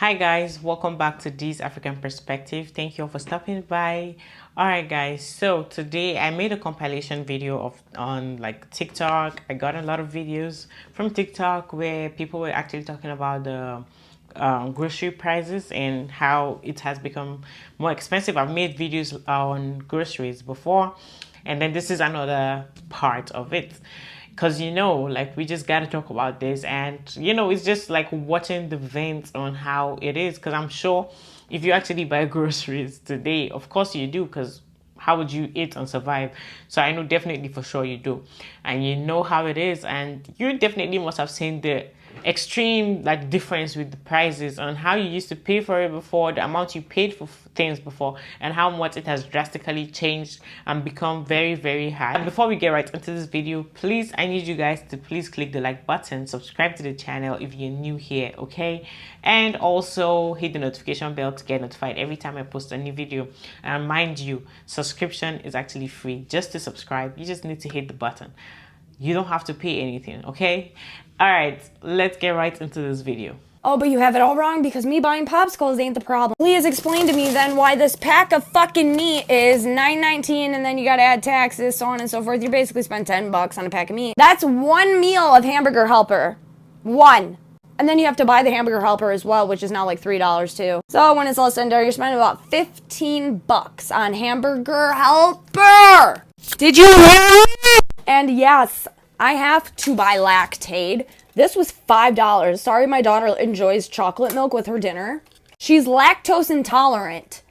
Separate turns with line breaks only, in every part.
Hi guys, welcome back to This African Perspective. Thank you all for stopping by. Alright guys, so today I made a compilation video on like TikTok. I got a lot of videos from TikTok where people were actually talking about the grocery prices and how it has become more expensive. I've made videos on groceries before, and then this is another part of it. Because like we just got to talk about this, and it's just like watching the vents on how it is. Because I'm sure if you actually buy groceries today, of course you do, because how would you eat and survive? So I know definitely for sure you do, and you know how it is, and you definitely must have seen the extreme like difference with the prices on how you used to pay for it before, the amount you paid for things before, and how much it has drastically changed and become very high. And before we get right into this video, please, I need you guys to please click the like button, subscribe to the channel if you're new here, okay, and also hit the notification bell to get notified every time I post a new video. And mind you, subscription is actually free. Just to subscribe, you just need to hit the button. You don't have to pay anything, okay? All right, let's get right into this video.
Oh, but you have it all wrong because me buying popsicles ain't the problem. Please explain to me then why this pack of fucking meat is $9.19 and then you gotta add taxes, so on and so forth. You basically spend $10 on a pack of meat. That's one meal of hamburger helper. One. And then you have to buy the hamburger helper as well, which is now like $3 too. So when it's all said and done, you're spending about $15 on hamburger helper. Did you hear me? And yes, I have to buy Lactaid. This was $5. Sorry, my daughter enjoys chocolate milk with her dinner. She's lactose intolerant.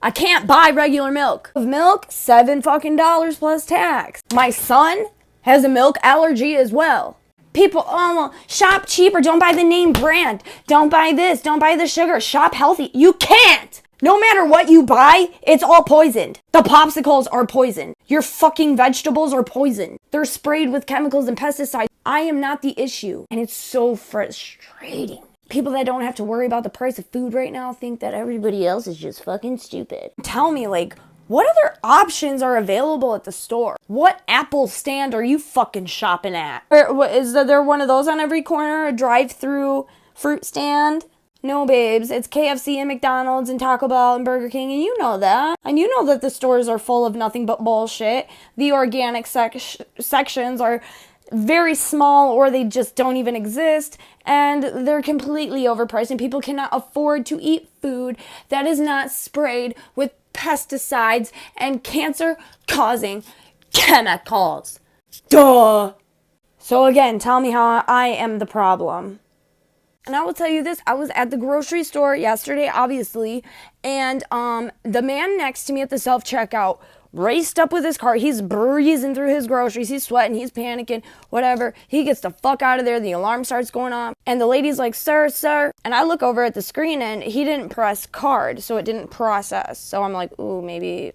I can't buy regular milk. Milk, $7 fucking plus tax. My son has a milk allergy as well. People, oh, well, shop cheaper. Don't buy the name brand. Don't buy this. Don't buy the sugar. Shop healthy. You can't. No matter what you buy, it's all poisoned. The popsicles are poisoned. Your fucking vegetables are poisoned. They're sprayed with chemicals and pesticides. I am not the issue. And it's so frustrating. People that don't have to worry about the price of food right now think that everybody else is just fucking stupid. Tell me, like, what other options are available at the store? What Apple stand are you fucking shopping at? Or, is there one of those on every corner? A drive-through fruit stand? No, babes, it's KFC and McDonald's and Taco Bell and Burger King, and you know that. And you know that the stores are full of nothing but bullshit. The organic sections are very small, or they just don't even exist, and they're completely overpriced, and people cannot afford to eat food that is not sprayed with pesticides and cancer-causing chemicals. Duh! So again, tell me how I am the problem. And I will tell you this, I was at the grocery store yesterday, obviously, and the man next to me at the self-checkout raced up with his cart. He's breezing through his groceries. He's sweating. He's panicking. Whatever. He gets the fuck out of there. The alarm starts going off. And the lady's like, sir. And I look over at the screen, and he didn't press card, so it didn't process. So I'm like, ooh, maybe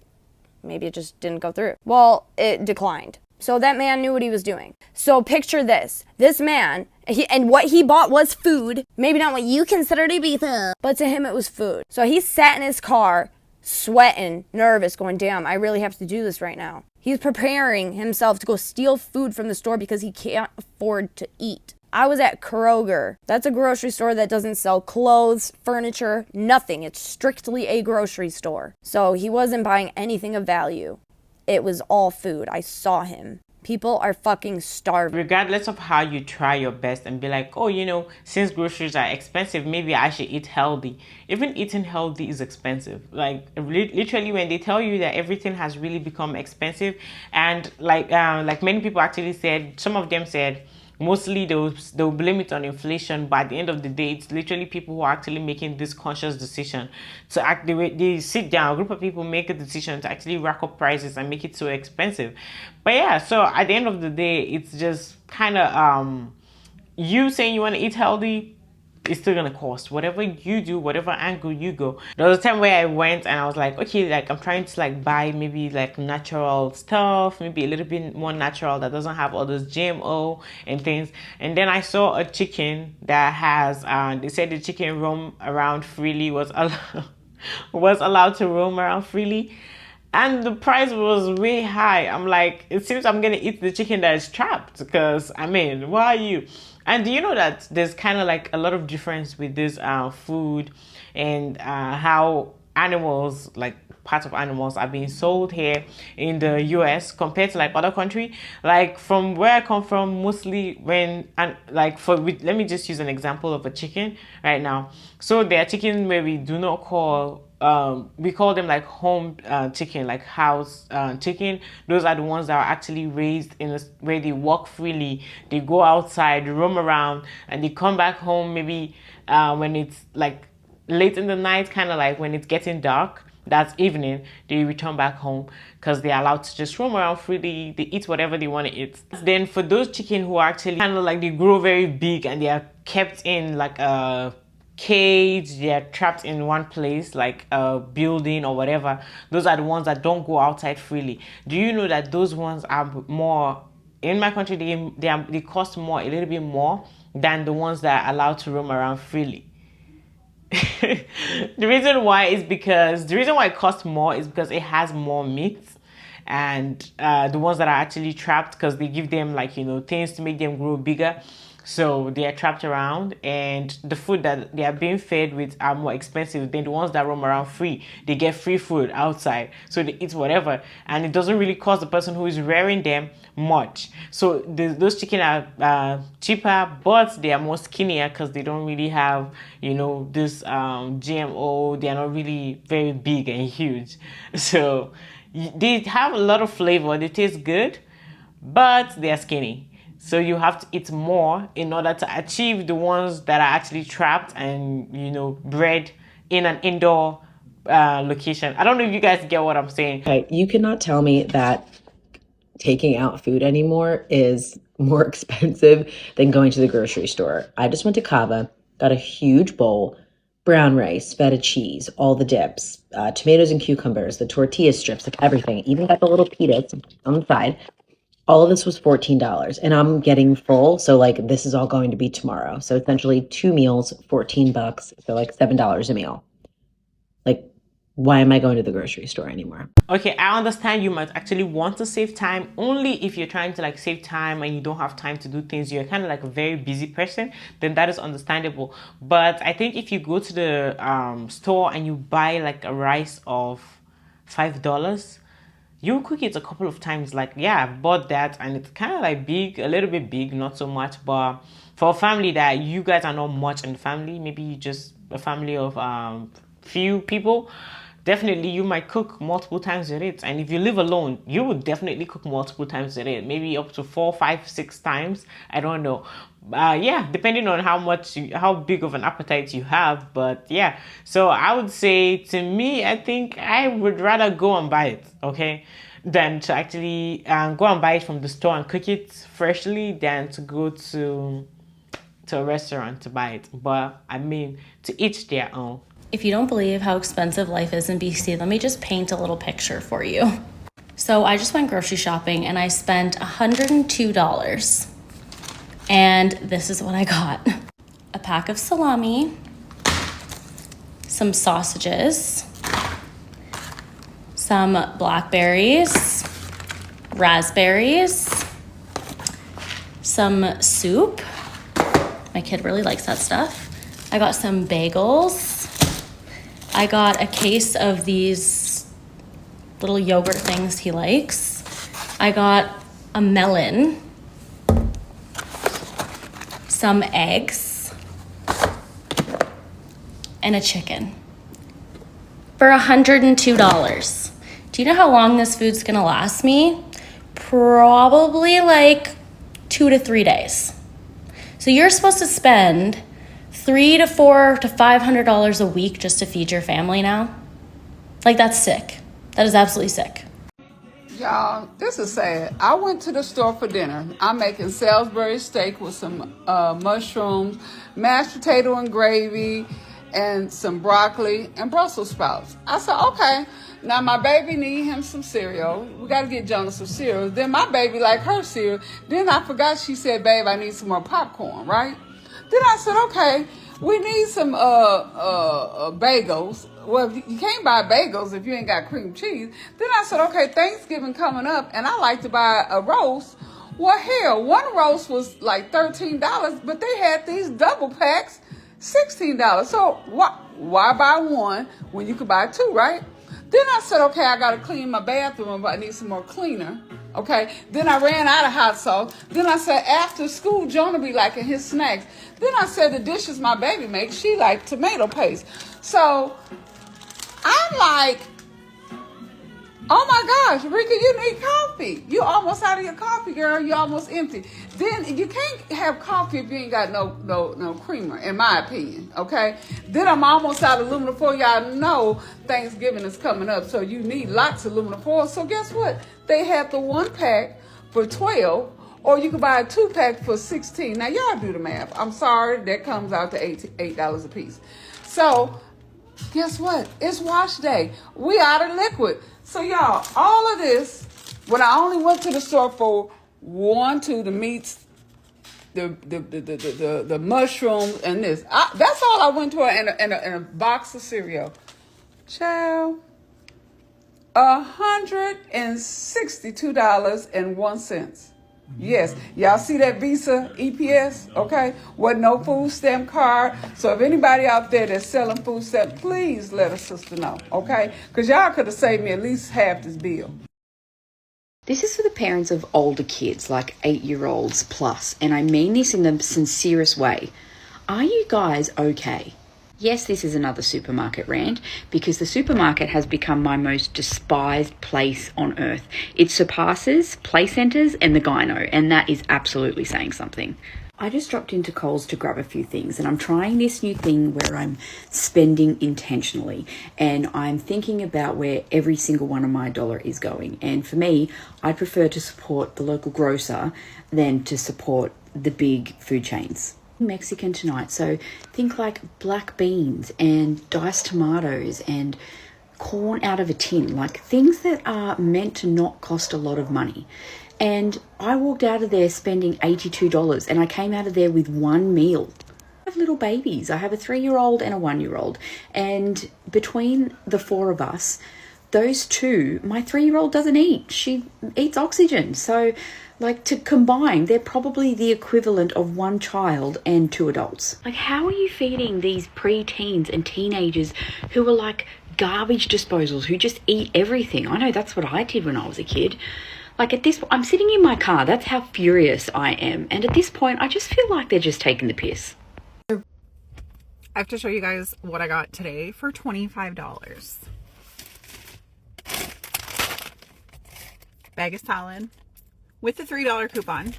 it just didn't go through. Well, it declined. So that man knew what he was doing. So picture this. This man, and what he bought was food. Maybe not what you consider to be food, but to him it was food. So he sat in his car, sweating, nervous, going, damn, I really have to do this right now. He's preparing himself to go steal food from the store because he can't afford to eat. I was at Kroger. That's a grocery store that doesn't sell clothes, furniture, nothing. It's strictly a grocery store. So he wasn't buying anything of value. It was all food. I saw him. People are fucking starving.
Regardless of how you try your best and be like, oh, since groceries are expensive, maybe I should eat healthy. Even eating healthy is expensive. Like literally, when they tell you that everything has really become expensive, and like many people actually said, some of them said, mostly they'll blame it on inflation, but at the end of the day, it's literally people who are actually making this conscious decision to act the way they sit down. A group of people make a decision to actually rack up prices and make it so expensive. But yeah, so at the end of the day, it's just kind of you saying you want to eat healthy, it's still gonna cost. Whatever you do, whatever angle you go. There was a time where I went and I was like, okay, like I'm trying to like buy maybe like natural stuff, maybe a little bit more natural that doesn't have all those GMO and things. And then I saw a chicken that has they said the chicken roam around freely, was allowed to roam around freely. And the price was way high. I'm like, it seems I'm gonna eat the chicken that is trapped, because why are you? And do you know that there's kind of like a lot of difference with this food and how animals, like parts of animals, are being sold here in the US compared to like other country? Like from where I come from, mostly when, and like let me just use an example of a chicken right now. So there are chicken where we do not call we call them like home chicken, like house chicken. Those are the ones that are actually raised in a, where they walk freely, they go outside, roam around, and they come back home maybe when it's like late in the night, kind of like when it's getting dark. That's evening, they return back home because they're allowed to just roam around freely. They eat whatever they want to eat. Then for those chicken who are actually kind of like, they grow very big and they are kept in like a cage, they are trapped in one place like a building or whatever, those are the ones that don't go outside freely. Do you know that those ones are more, in my country, they cost more, a little bit more than the ones that are allowed to roam around freely? The reason why is because the reason why it costs more is because it has more meat, and the ones that are actually trapped, because they give them like, you know, things to make them grow bigger, so they are trapped around, and the food that they are being fed with are more expensive than the ones that roam around free. They get free food outside, so they eat whatever, and it doesn't really cost the person who is rearing them much. So those chicken are cheaper, but they are more skinnier because they don't really have, you know, this GMO. They are not really very big and huge, so they have a lot of flavor. They taste good, but they are skinny. So you have to eat more in order to achieve the ones that are actually trapped and, you know, bred in an indoor location. I don't know if you guys get what I'm saying.
Okay, you cannot tell me that taking out food anymore is more expensive than going to the grocery store. I just went to Cava, got a huge bowl, brown rice, feta cheese, all the dips, tomatoes and cucumbers, the tortilla strips, like everything, even got the little pitas on the side. All of this was $14 and I'm getting full. So like this is all going to be tomorrow. So essentially 2 meals, $14. So like $7 a meal. Like, why am I going to the grocery store anymore?
Okay, I understand you might actually want to save time only if you're trying to like save time and you don't have time to do things. You're kind of like a very busy person, then that is understandable. But I think if you go to the store and you buy like a rice of $5, you cook it a couple of times. Like, yeah, I've bought that and it's kind of like big, a little bit big, not so much. But for a family that you guys are not much in the family, maybe you just a family of few people, definitely you might cook multiple times with it. And if you live alone, you would definitely cook multiple times with it, maybe up to 4, 5, 6 times. I don't know. Yeah, depending on how big of an appetite you have. But yeah, so I would say, to me, I think I would rather go and buy it, okay, than to actually go and buy it from the store and cook it freshly, than to go to a restaurant to buy it. But I mean, to each their own.
If you don't believe how expensive life is in BC, let me just paint a little picture for you. So I just went grocery shopping and I spent $102. And this is what I got. A pack of salami, some sausages, some blackberries, raspberries, some soup. My kid really likes that stuff. I got some bagels. I got a case of these little yogurt things he likes. I got a melon, some eggs, and a chicken for $102. Do you know how long this food's gonna last me? Probably like 2 to 3 days. So you're supposed to spend $300 to $400 to $500 a week just to feed your family now? Like, that's sick. That is absolutely sick.
Y'all, this is sad. I went to the store for dinner. I'm making Salisbury steak with some mushrooms, mashed potato and gravy, and some broccoli and Brussels sprouts. I said, okay. Now my baby need him some cereal. We got to get Jonah some cereal. Then my baby like her cereal. Then I forgot, she said, babe, I need some more popcorn, right? Then I said, okay, we need some bagels. Well, you can't buy bagels if you ain't got cream cheese. Then I said, okay, Thanksgiving coming up, and I like to buy a roast. Well, hell, one roast was like $13, but they had these double packs, $16. So why buy one when you could buy two, right? Then I said, okay, I got to clean my bathroom, but I need some more cleaner. Okay. Then I ran out of hot sauce. Then I said, after school, Jonah be liking his snacks. Then I said, the dishes my baby makes, she like tomato paste. So I'm like, oh my gosh, Rika, you need coffee. You almost out of your coffee, girl. You almost empty. Then you can't have coffee if you ain't got no creamer, in my opinion. Okay. Then I'm almost out of aluminum foil. Y'all know Thanksgiving is coming up, so you need lots of aluminum foil. So guess what? They have the 1-pack for $12, or you can buy a 2-pack for $16. Now y'all do the math. I'm sorry, that comes out to $8 a piece. So guess what? It's wash day. We out of liquid. So y'all, all of this, when I only went to the store for the meats, the mushrooms, and this. That's all I went to, and a box of cereal. Child, $162.01. Yes, y'all see that Visa EPS, okay? Wasn't no food stamp card. So if anybody out there that's selling food stamp, please let a sister know, okay? Because y'all could have saved me at least half this bill.
This is for the parents of older kids, like 8-year-olds plus, and I mean this in the sincerest way. Are you guys okay? Yes, this is another supermarket rant, because the supermarket has become my most despised place on earth. It surpasses play centres and the gyno, and that is absolutely saying something. I just dropped into Coles to grab a few things, and I'm trying this new thing where I'm spending intentionally, and I'm thinking about where every single one of my dollar is going. And for me, I prefer to support the local grocer than to support the big food chains. Mexican tonight, so think like black beans and diced tomatoes and corn out of a tin, like things that are meant to not cost a lot of money. And I walked out of there spending $82, and I came out of there with one meal. I have little babies. I have a 3-year-old and a 1-year-old, and between the 4 of us, those two, my 3-year-old doesn't eat. She eats oxygen. So like, to combine, they're probably the equivalent of 1 child and 2 adults. Like, how are you feeding these pre-teens and teenagers who are like garbage disposals, who just eat everything? I know that's what I did when I was a kid. Like, at this point, I'm sitting in my car. That's how furious I am. And at this point, I just feel like they're just taking the piss.
I have to show you guys what I got today for $25. Bag of Talon with the $3 coupon.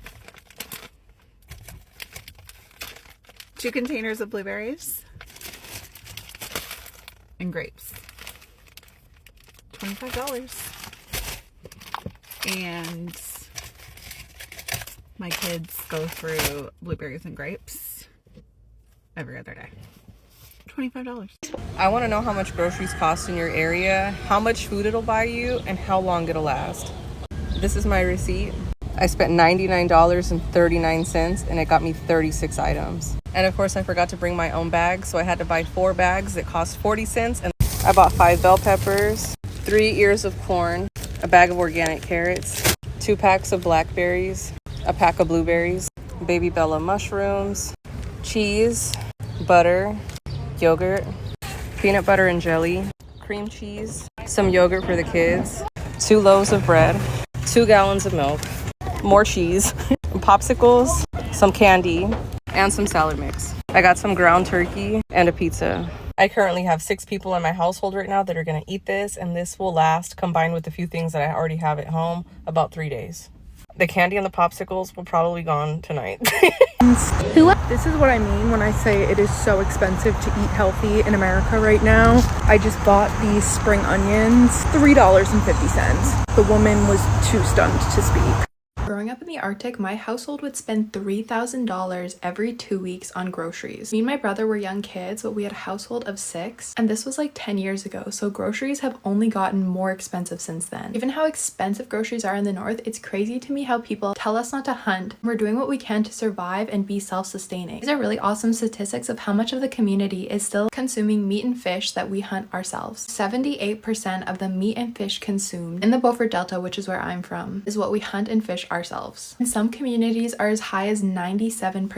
2 containers of blueberries and grapes. $25. And my kids go through blueberries and grapes every other day. $25.
I want to know how much groceries cost in your area, how much food it'll buy you, and how long it'll last. This is my receipt. I spent $99.39, and it got me 36 items. And of course, I forgot to bring my own bag, so I had to buy 4 bags that cost 40 cents. And I bought 5 bell peppers, 3 ears of corn, a bag of organic carrots, 2 packs of blackberries, a pack of blueberries, baby Bella mushrooms, cheese, butter, yogurt, peanut butter and jelly, cream cheese, some yogurt for the kids, 2 loaves of bread, 2 gallons of milk, more cheese, popsicles, some candy, and some salad mix. I got some ground turkey and a pizza. I currently have 6 people in my household right now that are going to eat this, and this will last, combined with a few things that I already have at home, about 3 days. The candy and the popsicles will probably be gone tonight.
This is what I mean when I say it is so expensive to eat healthy in America right now. I just bought these spring onions, $3.50. The woman was too stunned to speak.
Growing up in the Arctic, my household would spend $3,000 every 2 weeks on groceries. Me and my brother were young kids, but we had a household of 6, and this was like 10 years ago, so groceries have only gotten more expensive since then. Given how expensive groceries are in the north, it's crazy to me how people tell us not to hunt. We're doing what we can to survive and be self-sustaining. These are really awesome statistics of how much of the community is still consuming meat and fish that we hunt ourselves. 78% of the meat and fish consumed in the Beaufort Delta, which is where I'm from, is what we hunt and fish ourselves. And some communities are as high as 97%.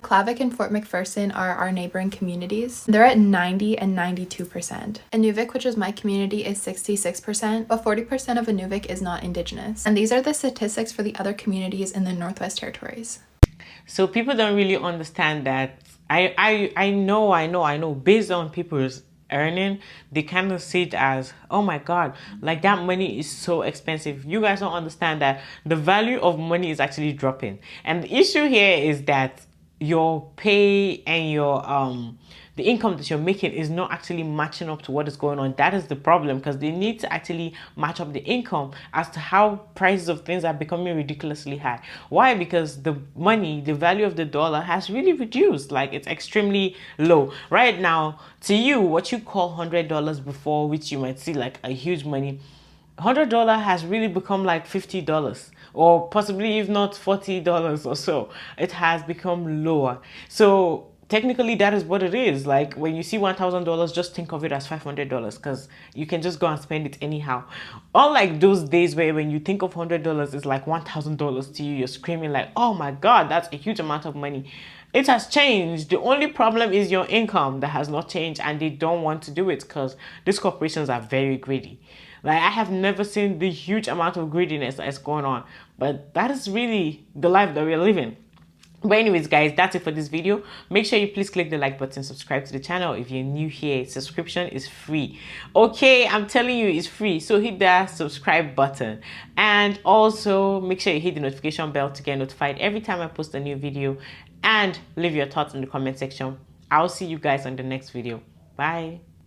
Klavic and Fort McPherson are our neighboring communities. They're at 90 and 92%. Inuvik, which is my community, is 66%, but 40% of Inuvik is not indigenous. And these are the statistics for the other communities in the Northwest Territories.
So people don't really understand that. I know based on people's earning, they kind of see it as, oh my god, like that money is so expensive. You guys don't understand that the value of money is actually dropping, and the issue here is that your pay and your the income that you're making is not actually matching up to what is going on. That is the problem, because they need to actually match up the income as to how prices of things are becoming ridiculously high. Why? Because the money, the value of the dollar has really reduced. Like, it's extremely low right now. To you, what you call $100 before, which you might see like a huge money, $100 has really become like $50, or possibly if not $40 or so. It has become lower. So technically that is what it is. Like, when you see $1,000, just think of it as $500, because you can just go and spend it anyhow. Unlike those days where when you think of $100 is like $1,000 to you, you're screaming like, oh my god, that's a huge amount of money. It has changed. The only problem is your income that has not changed, and they don't want to do it because these corporations are very greedy. Like, I have never seen the huge amount of greediness that's going on, but that is really the life that we're living. But anyways, guys, that's it for this video. Make sure you please click the like button, subscribe to the channel if you're new here. Subscription is free. Okay, I'm telling you, it's free. So hit that subscribe button, and also make sure you hit the notification bell to get notified every time I post a new video, and leave your thoughts in the comment section. I'll see you guys on the next video. Bye.